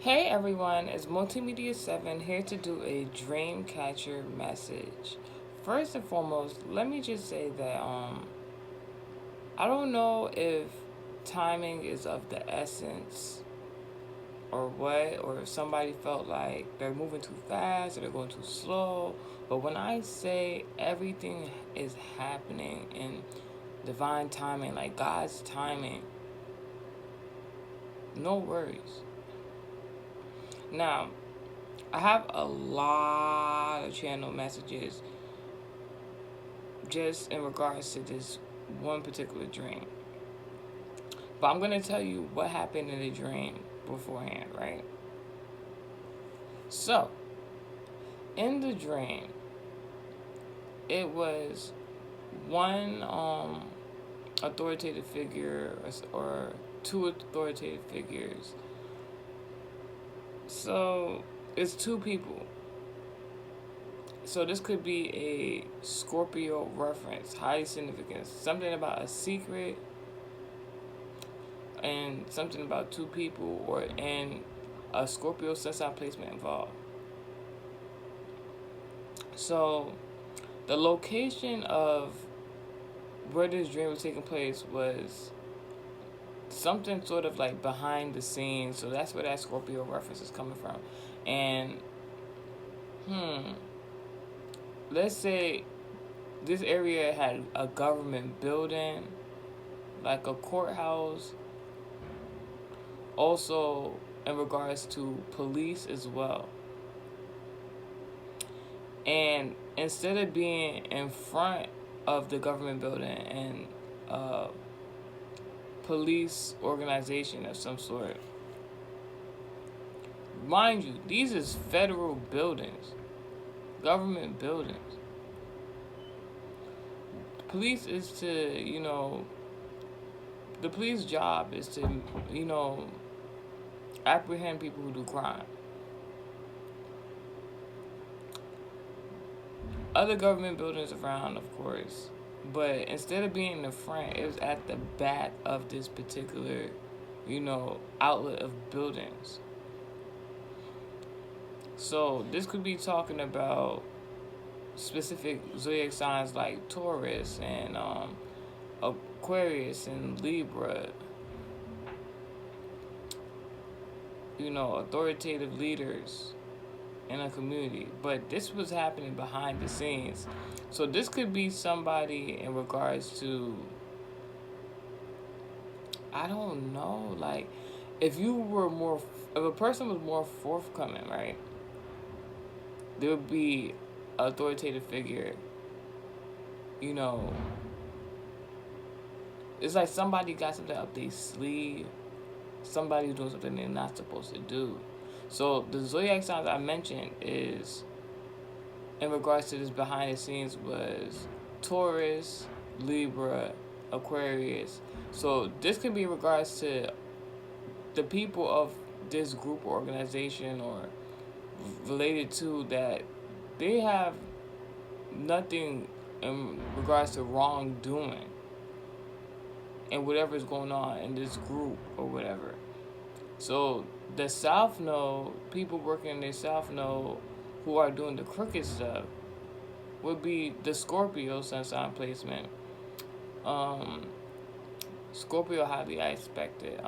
Hey everyone, it's Multimedia 7 here to do a dream catcher message. First and foremost, let me just say that I don't know if timing is of the essence or what, or if somebody felt like they're moving too fast or they're going too slow. But when I say everything is happening in divine timing, like God's timing, no worries. Now, I have a lot of channel messages just in regards to this one particular dream. But I'm going to tell you what happened in the dream beforehand, right? So, in the dream, it was one authoritative figure or two authoritative figures. So, it's two people. So this could be a Scorpio reference, highly significant. Something about a secret and something about two people or and a Scorpio sensile placement involved. So the location of where this dream was taking place was something sort of like behind the scenes. So that's where that Scorpio reference is coming from. And let's say this area had a government building, like a courthouse, also in regards to police as well. And instead of being in front of the government building and police organization of some sort, mind you, these is federal buildings, government buildings. Police is to, the police job is to, apprehend people who do crime. Other government buildings around, of course, but instead of being in the front, it was at the back of this particular, outlet of buildings. So this could be talking about specific zodiac signs like Taurus and Aquarius and Libra. Authoritative leaders in a community. But this was happening behind the scenes. So this could be somebody in regards to, I don't know, like if a person was more forthcoming, right? There would be an authoritative figure, you know. It's like somebody got something up their sleeve. Somebody doing something they're not supposed to do. So the zodiac signs I mentioned is in regards to this behind the scenes was Taurus, Libra, Aquarius. So this could be in regards to the people of this group or organization or related to that they have nothing in regards to wrongdoing and whatever is going on in this group or whatever. So the South Node, people working in the South Node who are doing the crooked stuff would be the Scorpio sun sign placement. Scorpio highly aspected.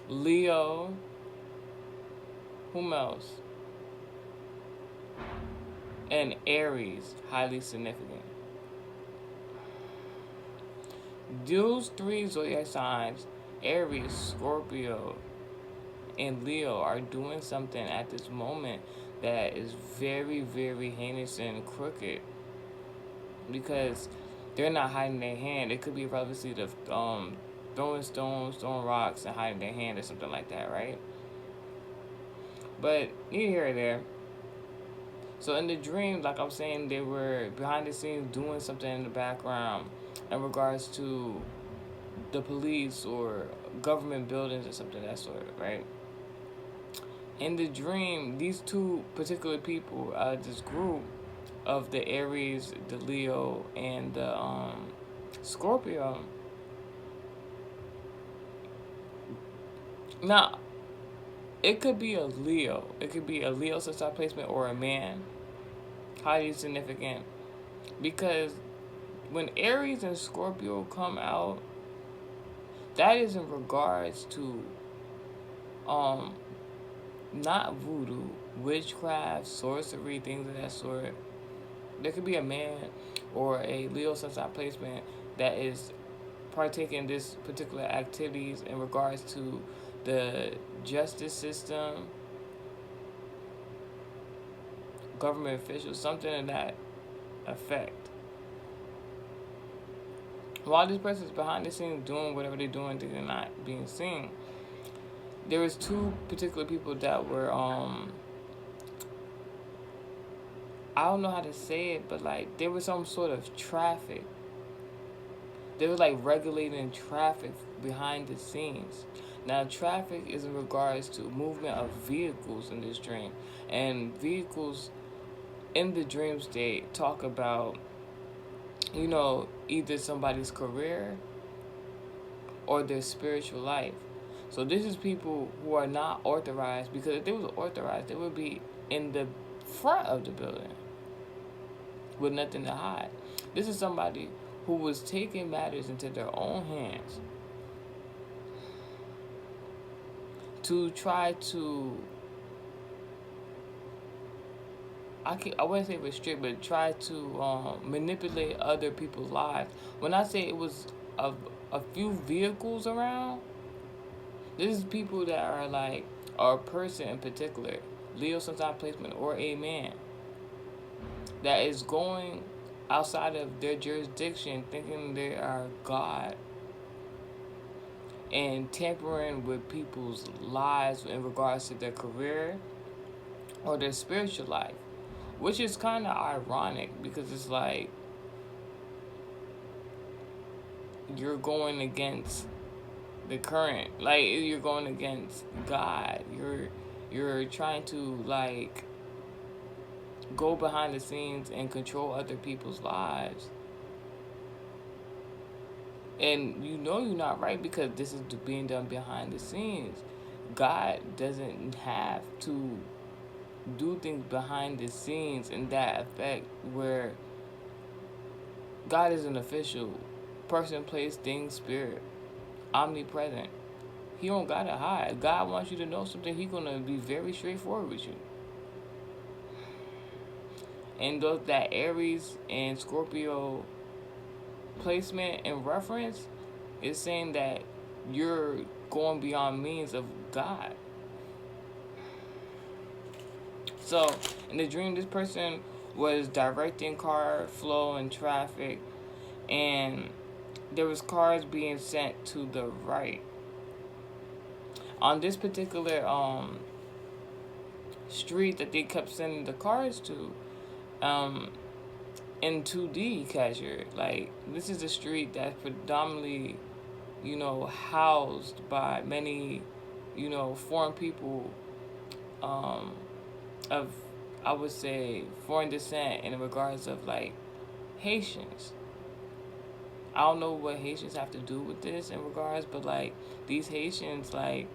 Leo. Whom else? And Aries, highly significant. Those three zodiac signs, Aries, Scorpio, and Leo, are doing something at this moment that is very, very heinous and crooked because they're not hiding their hand. It could be relevancy of throwing stones, throwing rocks, and hiding their hand or something like that, right? But neither here or there. So in the dream, like I'm saying, they were behind the scenes doing something in the background in regards to the police or government buildings or something of that sort, right? In the dream, these two particular people, this group of the Aries, the Leo, and the Scorpio. Now, It could be a Leo. It could be a Leo sun placement or a man. Highly significant. Because when Aries and Scorpio come out, that is in regards to um not voodoo, witchcraft, sorcery, things of that sort. There could be a man or a Leo sun sign placement that is partaking in this particular activities in regards to the justice system, government officials, something in that effect. While this person is behind the scenes doing whatever they're doing, they're not being seen. There was two particular people that were I don't know how to say it, but like there was some sort of traffic. They were like regulating traffic behind the scenes. Now, traffic is in regards to movement of vehicles in this dream, and vehicles in the dream state talk about, either somebody's career or their spiritual life. So this is people who are not authorized, because if they was authorized, they would be in the front of the building with nothing to hide. This is somebody who was taking matters into their own hands to try to, I wouldn't say restrict, but try to manipulate other people's lives. When I say it was a few vehicles around, this is people that are like, or a person in particular, Leo sometime placement, or a man that is going outside of their jurisdiction thinking they are God and tampering with people's lives in regards to their career or their spiritual life, which is kind of ironic because it's like you're going against the current, like you're going against God. You're trying to like go behind the scenes and control other people's lives. And you're not right because this is being done behind the scenes. God doesn't have to do things behind the scenes in that effect where God is an official person, place, thing, spirit, omnipresent. He don't gotta hide. God wants you to know something, He gonna be very straightforward with you. And those that Aries and Scorpio placement and reference is saying that you're going beyond means of God. So in the dream, this person was directing car flow and traffic, and there was cars being sent to the right. On this particular street that they kept sending the cars to, in 2D catcher, like this is a street that's predominantly, housed by many, foreign people, of, I would say, foreign descent in regards of like Haitians. I don't know what Haitians have to do with this in regards, but like these Haitians, like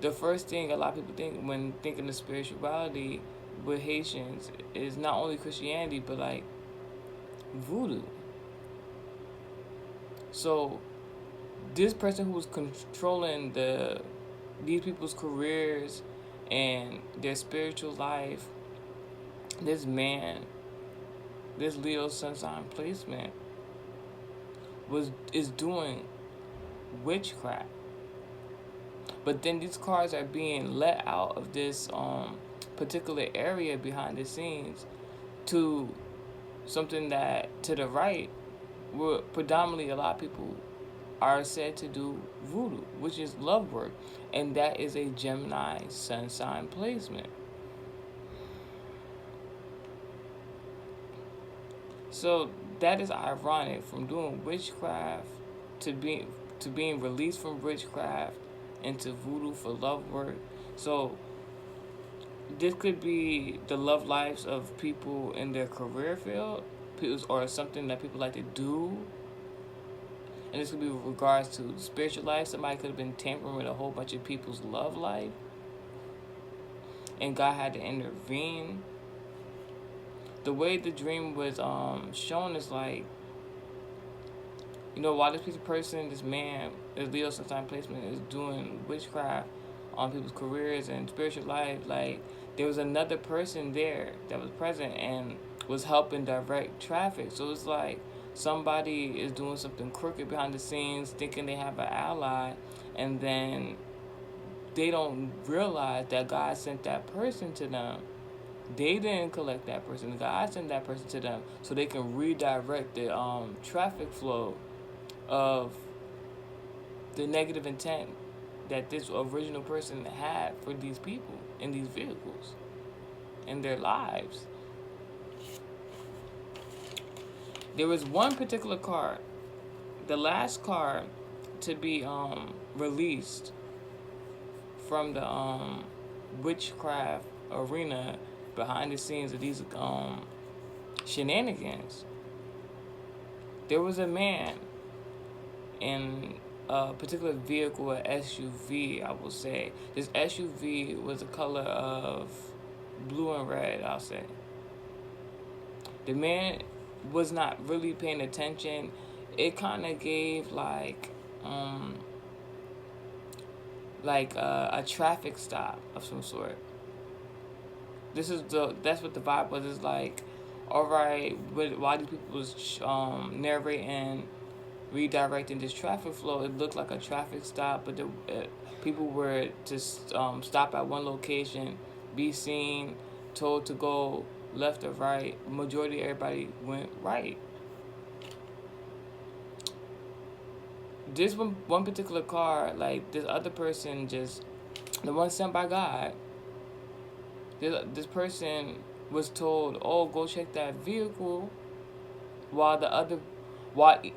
the first thing a lot of people think when thinking of spirituality with Haitians is not only Christianity, but like voodoo. So this person who was controlling these people's careers and their spiritual life, this man, this Leo sun sign placement is doing witchcraft. But then these cars are being let out of this particular area behind the scenes to something that to the right, where predominantly a lot of people are said to do voodoo, which is love work, and that is a Gemini sun sign placement. So that is ironic, from doing witchcraft to being released from witchcraft into voodoo for love work. So this could be the love lives of people in their career field, or something that people like to do. And this could be with regards to spiritual life. Somebody could have been tampering with a whole bunch of people's love life. and God had to intervene. The way the dream was shown is like, while this piece of person, this man, this Leo sometime placement is doing witchcraft on people's careers and spiritual life, like there was another person there that was present and was helping direct traffic. So it's like somebody is doing something crooked behind the scenes, thinking they have an ally, and then they don't realize that God sent that person to them. They didn't collect that person. God sent that person to them so they can redirect the traffic flow of the negative intent that this original person had for these people in these vehicles in their lives. There was one particular car, the last car to be released from the witchcraft arena behind the scenes of these shenanigans. There was a man in a particular vehicle, an SUV, I will say. This SUV was the color of blue and red, I'll say. The man was not really paying attention. It kind of gave like a traffic stop of some sort. That's what the vibe was. It's like, all right, while these people was narrating, redirecting this traffic flow, it looked like a traffic stop, but people were to stop at one location, be seen, told to go left or right. Majority of everybody went right. This one particular car, like this other person, just the one sent by God. This person was told, "Oh, go check that vehicle," while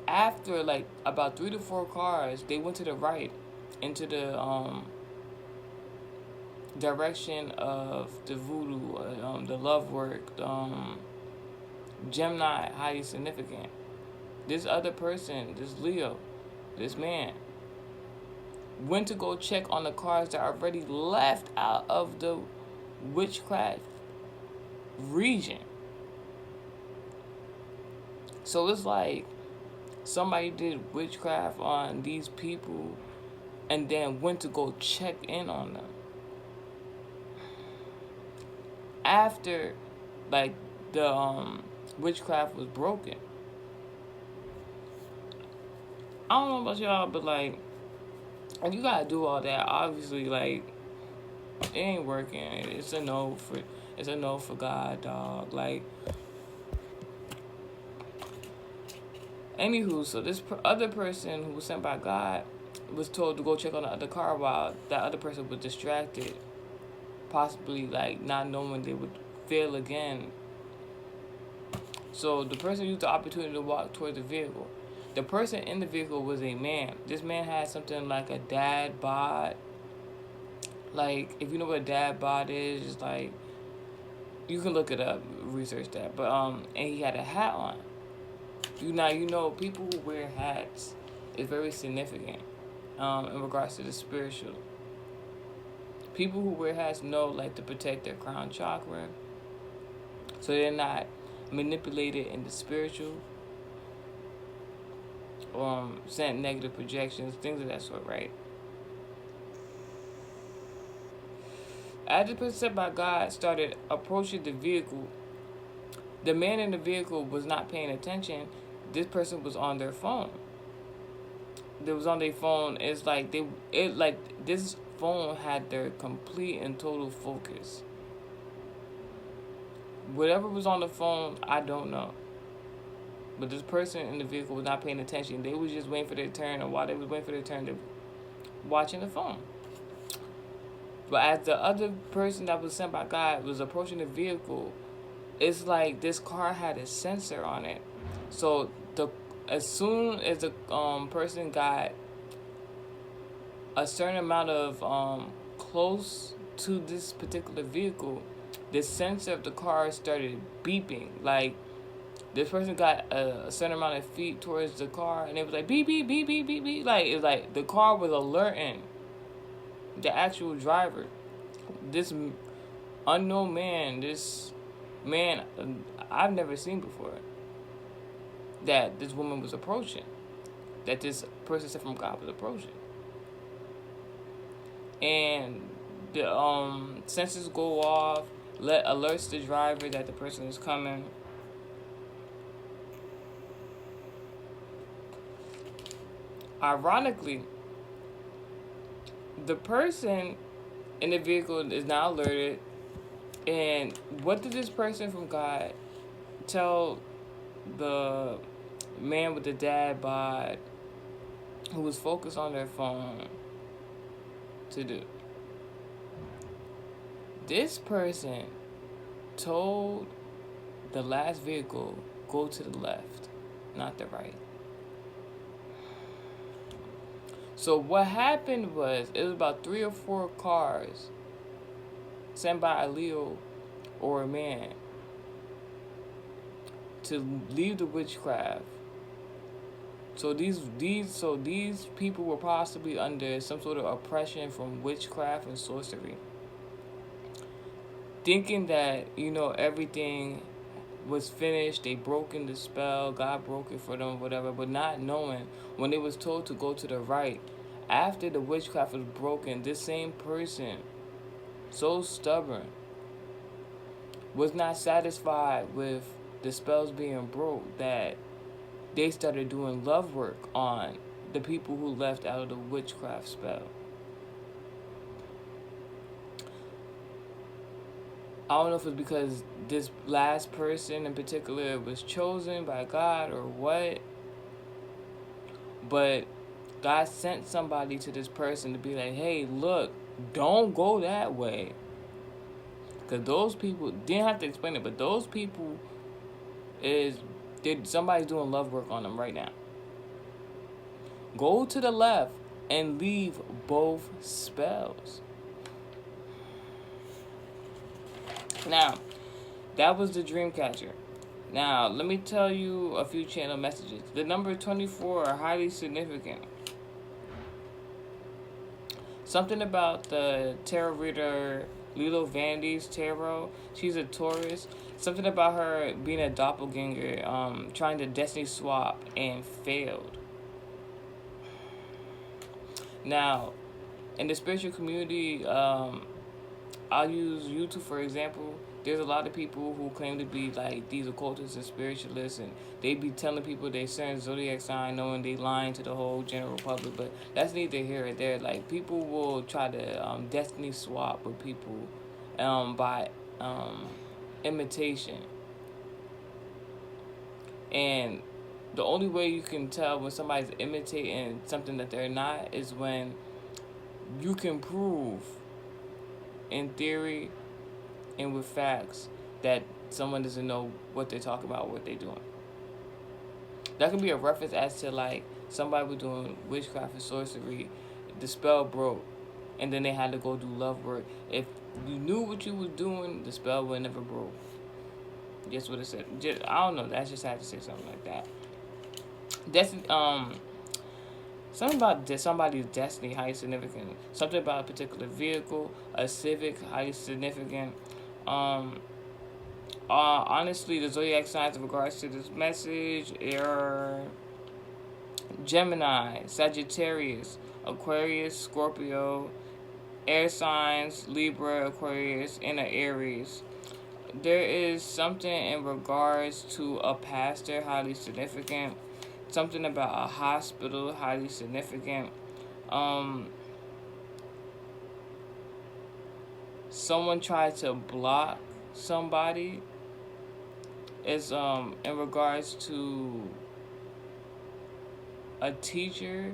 after like about 3 to 4 cars, they went to the right into the direction of the voodoo, the love work, Gemini, highly significant. This other person, this Leo, this man, went to go check on the cars that already left out of the witchcraft region. So it's like somebody did witchcraft on these people and then went to go check in on them after like the witchcraft was broken. I don't know about y'all, but like, if you gotta do all that, obviously, like, it ain't working. It's a no for God, dog. Like, anywho, so this other person who was sent by God was told to go check on the other car while that other person was distracted, possibly like not knowing they would fail again. So the person used the opportunity to walk towards the vehicle. The person in the vehicle was a man. This man had something like a dad bod. Like, if you know what a dad bod is, it's like, you can look it up, research that. But and he had a hat on. You know people who wear hats is very significant in regards to the spiritual. People who wear hats know, like, to protect their crown chakra, so they're not manipulated in the spiritual, sent negative projections, things of that sort, right? As the person sent by God started approaching the vehicle, the man in the vehicle was not paying attention. This person was on their phone. They was on their phone. It's like this phone had their complete and total focus. Whatever was on the phone, I don't know. But this person in the vehicle was not paying attention. They was just waiting for their turn, and while they was waiting for their turn, they were watching the phone. But as the other person that was sent by God was approaching the vehicle, it's like this car had a sensor on it. So as soon as the person got a certain amount of close to this particular vehicle, the sensor of the car started beeping. Like, this person got a certain amount of feet towards the car, and it was like beep beep beep beep beep beep. Like, it was like the car was alerting the actual driver. This unknown man, this man I've never seen before, that this woman was approaching, that this person said from God was approaching. And the sensors go off, alerts the driver that the person is coming. Ironically, the person in the vehicle is now alerted. And what did this person from God tell the man with the dad bod who was focused on their phone to do? This person told the last vehicle, go to the left, not the right. So what happened was, it was about 3 or 4 cars sent by a Leo or a man to leave the witchcraft. So these people were possibly under some sort of oppression from witchcraft and sorcery, thinking that everything was finished. They broken the spell, God broke it for them, whatever, but not knowing when they was told to go to the right, after the witchcraft was broken, this same person, so stubborn, was not satisfied with the spells being broke, that they started doing love work on the people who left out of the witchcraft spell. I don't know if it's because this last person in particular was chosen by God or what, but God sent somebody to this person to be like, hey, look, don't go that way. Because those people, didn't have to explain it, but those people somebody's doing love work on them right now. Go to the left and leave both spells. Now, that was the dream catcher. Now, let me tell you a few channel messages. The number 24 are highly significant. Something about the tarot reader Lilo Vandy's tarot. She's a Taurus. Something about her being a doppelganger, trying to destiny swap and failed. Now, in the spiritual community, I'll use YouTube for example. There's a lot of people who claim to be like these occultists and spiritualists, and they be telling people they certain zodiac sign, knowing they lying to the whole general public. But that's neither here or there. Like, people will try to destiny swap with people by imitation, and the only way you can tell when somebody's imitating something that they're not is when you can prove in theory and with facts that someone doesn't know what they're talking about, what they're doing. That can be a reference as to, like, somebody was doing witchcraft and sorcery, the spell broke, and then they had to go do love work. If you knew what you was doing, the spell would never broke. Just what it said. I don't know. I just had to say something like that. That's something about somebody's destiny, highly significant. Something about a particular vehicle, a civic, highly significant. Honestly, the zodiac signs in regards to this message are Gemini, Sagittarius, Aquarius, Scorpio, air signs, Libra, Aquarius, and Aries. There is something in regards to a pastor, highly significant. Something about a hospital, highly significant. Someone tried to block somebody. Is in regards to a teacher,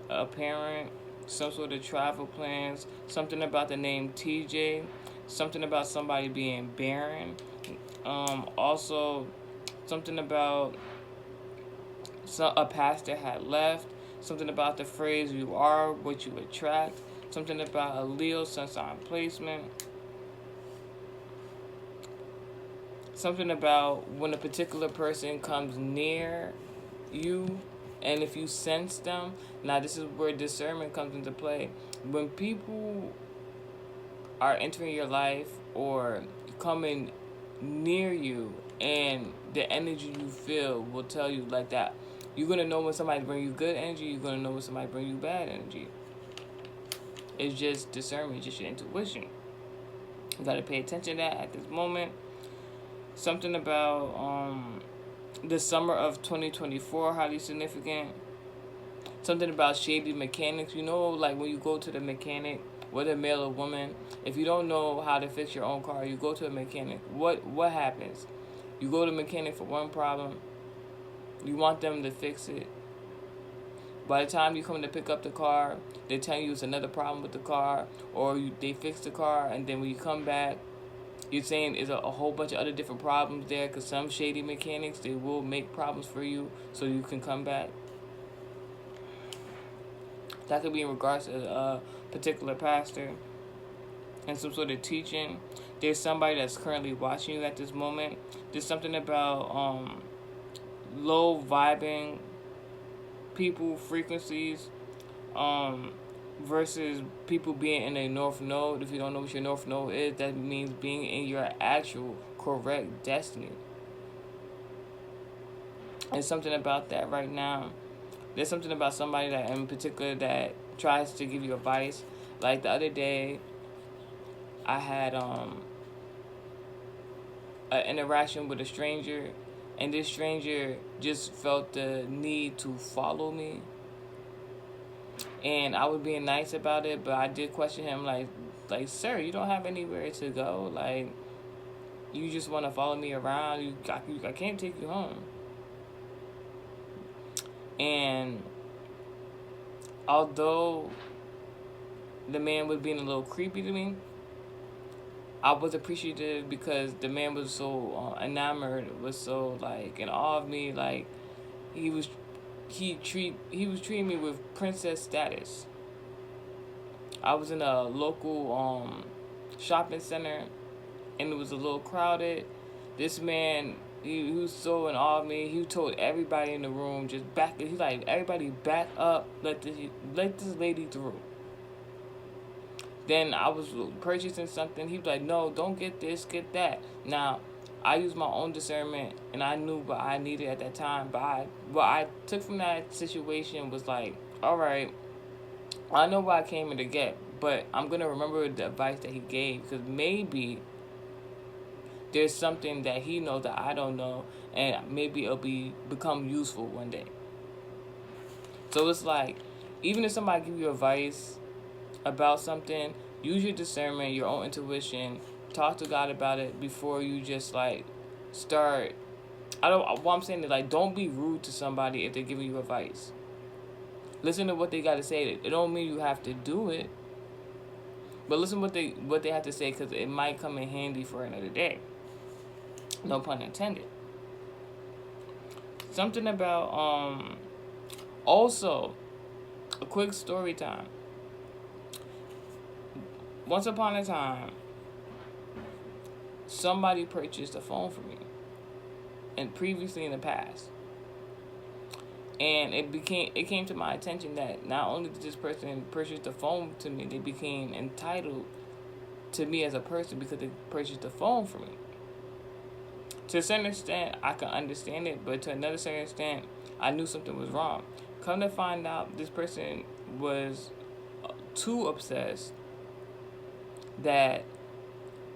a parent, some sort of travel plans, something about the name TJ, something about somebody being barren, also something about a pastor had left, something about the phrase you are what you attract, something about a Leo sun sign placement, something about when a particular person comes near you, and if you sense them. Now, this is where discernment comes into play. When people are entering your life or coming near you, and the energy you feel will tell you like that. You're gonna know when somebody bring you good energy. You're gonna know when somebody bring you bad energy. It's just discernment, just your intuition. You gotta pay attention to that at this moment. Something about the summer of 2024 highly significant. Something about shady mechanics. You know, like when you go to the mechanic, whether male or woman, if you don't know how to fix your own car, you go to a mechanic. What happens? You go to a mechanic for one problem. You want them to fix it. By the time you come to pick up the car, they tell you it's another problem with the car, or they fix the car, and then when you come back, you're saying there's a whole bunch of other different problems there, because some shady mechanics, they will make problems for you so you can come back. That could be in regards to a particular pastor and some sort of teaching. There's somebody that's currently watching you at this moment. There's something about low vibing people, frequencies, versus people being in a north node. If you don't know what your north node is, that means being in your actual correct destiny. There's something about that right now. There's something about somebody that in particular that tries to give you advice. Like the other day, I had an interaction with a stranger, and this stranger just felt the need to follow me. And I was being nice about it, but I did question him, like, sir, you don't have anywhere to go. Like, you just want to follow me around. I can't take you home. And although the man was being a little creepy to me, I was appreciative because the man was so enamored, was so like in awe of me. Like he was treating me with princess status. I was in a local shopping center, and it was a little crowded. This man, he was so in awe of me. He told everybody in the room, just back. He's like, everybody back up. Let this lady through. Then I was purchasing something. He was like, no, don't get this, get that. Now, I used my own discernment, and I knew what I needed at that time. But what I took from that situation was like, all right, I know what I came in to get, but I'm going to remember the advice that he gave, because maybe there's something that he knows that I don't know, and maybe it'll become useful one day. So it's like, even if somebody give you advice about something, use your discernment, your own intuition, talk to God about it before you just like start. What I'm saying is, like, don't be rude to somebody if they're giving you advice. Listen to what they got to say. It don't mean you have to do it, but listen what they have to say, because it might come in handy for another day. No pun intended. Something about also a quick story time. Once upon a time, somebody purchased a phone for me, and previously in the past, and it came to my attention that not only did this person purchase the phone to me, they became entitled to me as a person because they purchased the phone for me. To a certain extent, I can understand it, but to another certain extent, I knew something was wrong. Come to find out, this person was too obsessed that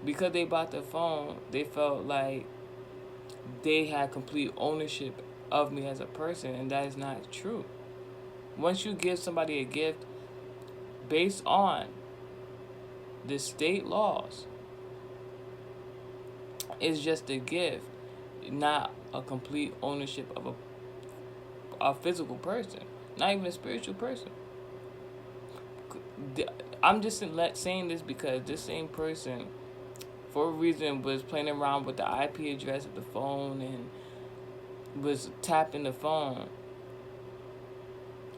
because they bought the phone, they felt like they had complete ownership of me as a person, and that is not true. Once you give somebody a gift based on the state laws, it's just a gift, not a complete ownership of a physical person, not even a spiritual person. I'm just saying this because this same person, for a reason, was playing around with the IP address of the phone and was tapping the phone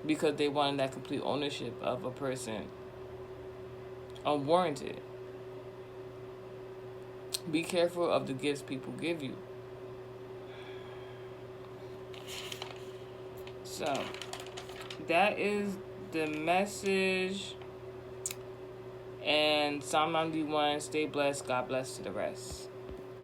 because they wanted that complete ownership of a person, unwarranted. Be careful of the gifts people give you. So, that is the message. And Psalm 91, stay blessed, God bless to the rest.